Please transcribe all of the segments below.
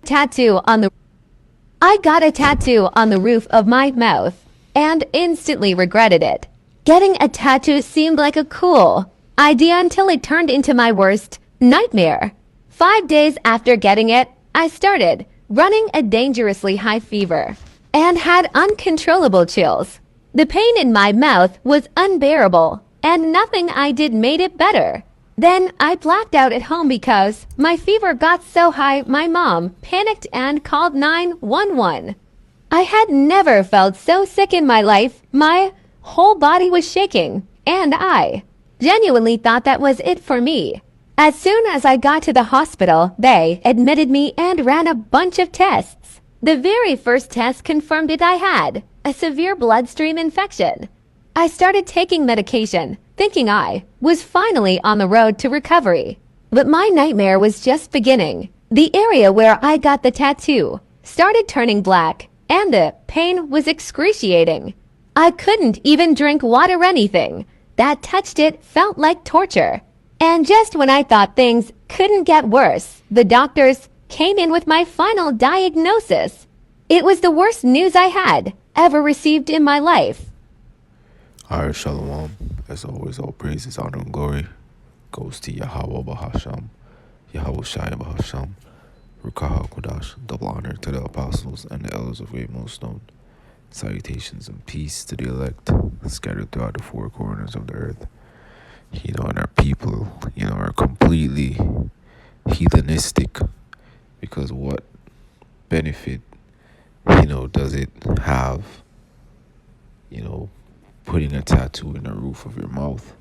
tattoo on the I got a tattoo on the roof of my mouth and instantly regretted it. Getting a tattoo seemed like a cool idea until it turned into my worst nightmare. 5 days after getting it, I started running a dangerously high fever and had uncontrollable chills. The pain in my mouth was unbearable, and nothing I did made it better. Then I blacked out at home because my fever got so high my mom panicked and called 911. I had never felt so sick in my life. My whole body was shaking, and I genuinely thought that was it for me. As soon as I got to the hospital, they admitted me and ran a bunch of tests. The very first test confirmed it I had a severe bloodstream infection. I started taking medication, thinking I was finally on the road to recovery. But my nightmare was just beginning. The area where I got the tattoo started turning black, and the pain was excruciating. I couldn't even drink water or anything that touched it felt like torture. And just when I thought things couldn't get worse, the doctors came in with my final diagnosis. It was the worst news I had ever received in my life. Alright, Shalom. As always, all praises, honor, and glory goes to Yahweh Bahasham, Yahweh Shai Bahasham, Rukaha Kodash, double honor to the apostles and the elders of Great Millstone. Salutations and peace to the elect scattered throughout the four corners of the earth. And our people, are completely heathenistic, because what benefit, does it have, putting a tattoo in the roof of your mouth,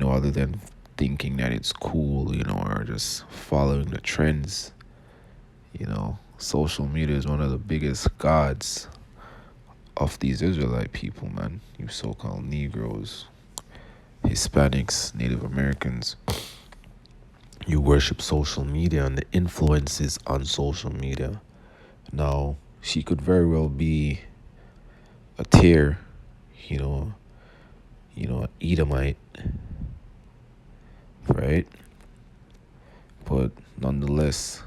other than thinking that it's cool, or just following the trends. Social media is one of the biggest gods of these Israelite people, man. You so-called Negroes, Hispanics, Native Americans. You worship social media and the influences on social media. Now, she could very well be a tear, an Edomite, right? But nonetheless,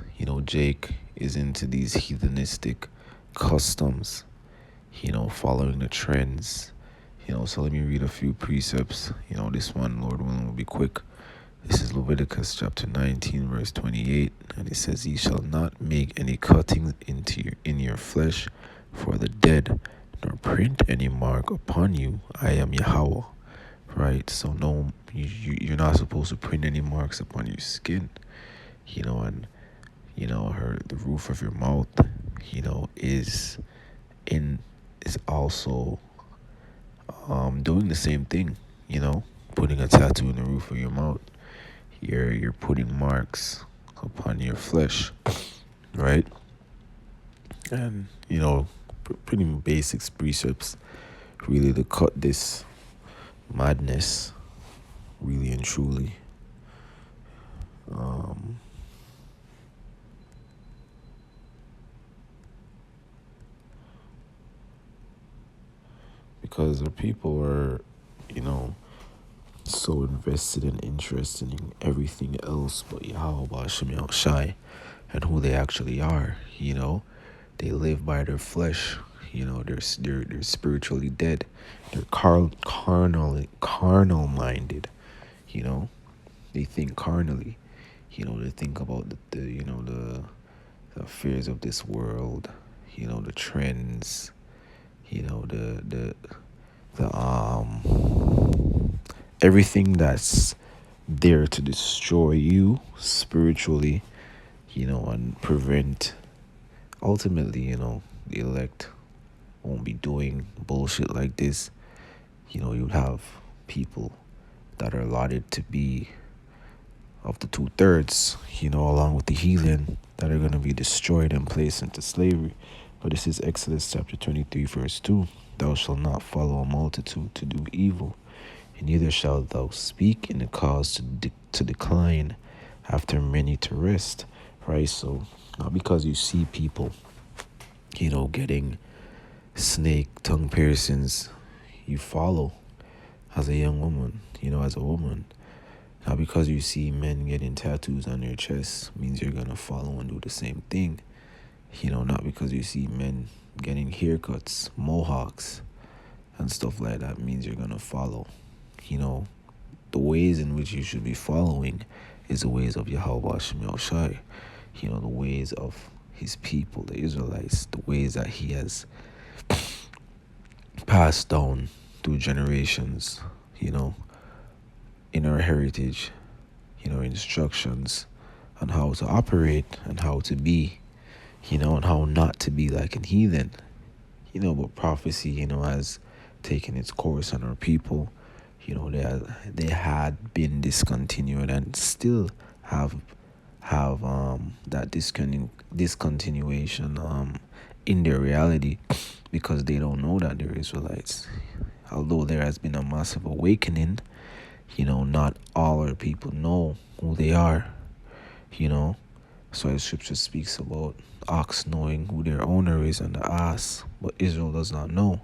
Jake is into these heathenistic customs, following the trends. So let me read a few precepts. This one, Lord willing, will be quick. This is Leviticus chapter 19, verse 28. And it says, "Ye shall not make any cuttings in your flesh for the dead, nor print any mark upon you. I am Yahweh." Right? So no, you're not supposed to print any marks upon your skin. And the roof of your mouth, is also doing the same thing. Putting a tattoo in the roof of your mouth. You're putting marks upon your flesh, right? And pretty basic precepts, really, to cut this madness, really and truly. Because our people are, so invested and interested in everything else but Yahweh Shem Shai and who they actually are. They live by their flesh. They're spiritually dead. They're carnal minded. They think carnally. They think about the affairs of this world. The trends. The everything that's there to destroy you spiritually, and prevent, ultimately, the elect won't be doing bullshit like this. You'd have people that are allotted to be of the 2/3, along with the heathen, that are going to be destroyed and placed into slavery. But this is Exodus chapter 23, verse 2. "Thou shalt not follow a multitude to do evil, and neither shalt thou speak in the cause to decline after many to rest." Right? So, not because you see people, getting snake tongue piercings, you follow as a young woman, as a woman. Not because you see men getting tattoos on their chest means you're going to follow and do the same thing. Not because you see men getting haircuts, mohawks, and stuff like that means you're gonna follow. You know, the ways in which you should be following is the ways of Yahweh Shemel Shai. The ways of his people, the Israelites, the ways that he has passed down through generations, you know, in our heritage, instructions on how to operate and how to be, and how not to be like an heathen. But prophecy, has taken its course on our people. They had been discontinued and still have that discontinuation in their reality because they don't know that they're Israelites. Although there has been a massive awakening, not all our people know who they are, you know. So the scripture speaks about ox knowing who their owner is and the ass, but Israel does not know,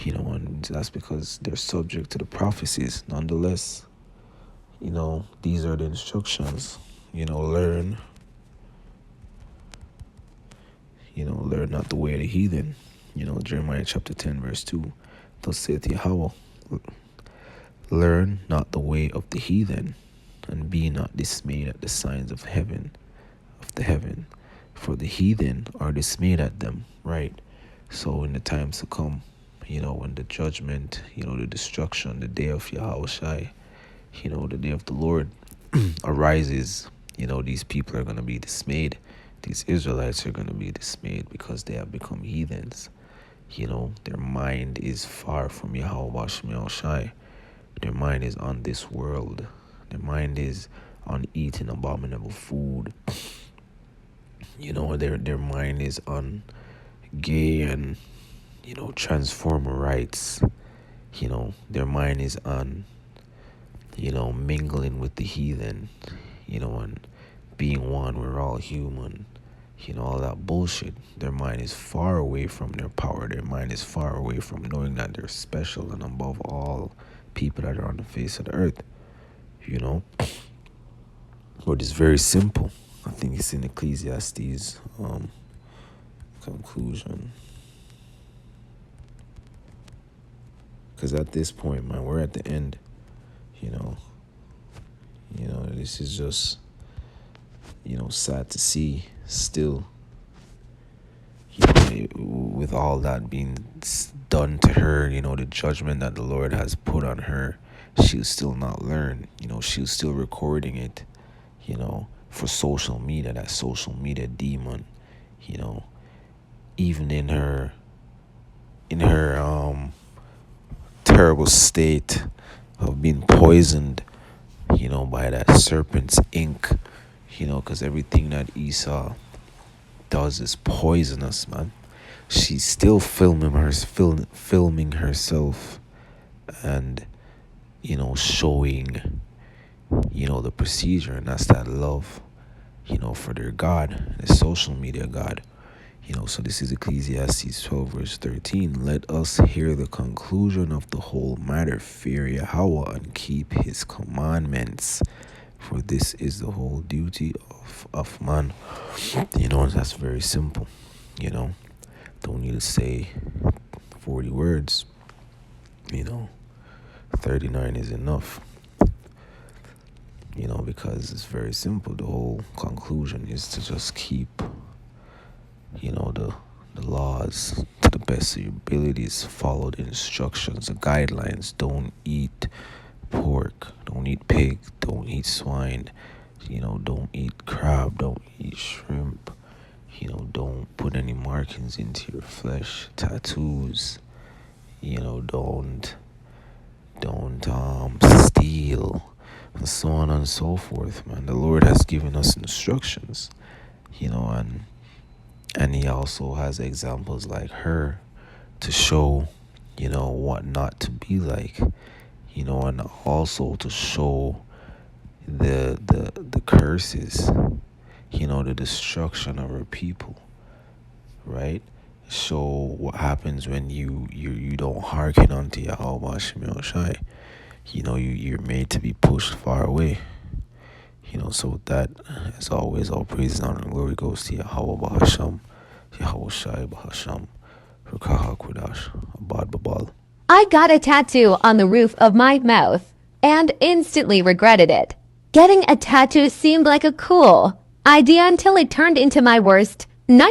and that's because they're subject to the prophecies. Nonetheless, these are the instructions, learn not the way of the heathen. Jeremiah chapter 10, verse 2, thus saith Yahweh, learn not the way of the heathen, and be not dismayed at the signs of the heaven, for the heathen are dismayed at them, right? So in the times to come, when the judgment, the destruction, the day of Yahweh Shai, the day of the Lord arises, these people are going to be dismayed. These Israelites are going to be dismayed because they have become heathens. Their mind is far from Yahweh Shemel Shai. Their mind is on this world. Their mind is on eating abominable food. Their mind is on gay and, transformer rights. Their mind is on, mingling with the heathen, and being one, we're all human, all that bullshit. Their mind is far away from their power. Their mind is far away from knowing that they're special and above all people that are on the face of the earth, But it's very simple. I think it's in Ecclesiastes conclusion. Because at this point, man, we're at the end. This is just, sad to see still. With all that being done to her, the judgment that the Lord has put on her, she'll still not learn. She's still recording it, for social media, that social media demon, even in her terrible state of being poisoned, by that serpent's ink, because everything that Esau does is poisonous, man. She's still filming herself and, showing, the procedure, and that's that love, for their God, the social media God. So this is Ecclesiastes 12, verse 13. Let us hear the conclusion of the whole matter. Fear Yahweh and keep his commandments, for this is the whole duty of man. That's very simple. Don't need to say 40 words. 39 is enough. Because it's very simple. The whole conclusion is to just keep, the laws to the best of your abilities. Follow the instructions, the guidelines. Don't eat pork. Don't eat pig. Don't eat swine. Don't eat crab. Don't eat shrimp. Don't put any markings into your flesh, tattoos. Don't steal, and so on and so forth, man. The Lord has given us instructions, and he also has examples like her to show, what not to be like, and also to show the curses, the destruction of our people, right? Show what happens when you don't hearken unto Yahweh Shemel Shai. You're made to be pushed far away. So with that, as always, all praise and honor and glory goes to Yahweh Bahasham. Yahushai Bahasham, Rukaha Kudash, Abad Babal. I got a tattoo on the roof of my mouth and instantly regretted it. Getting a tattoo seemed like a cool idea until it turned into my worst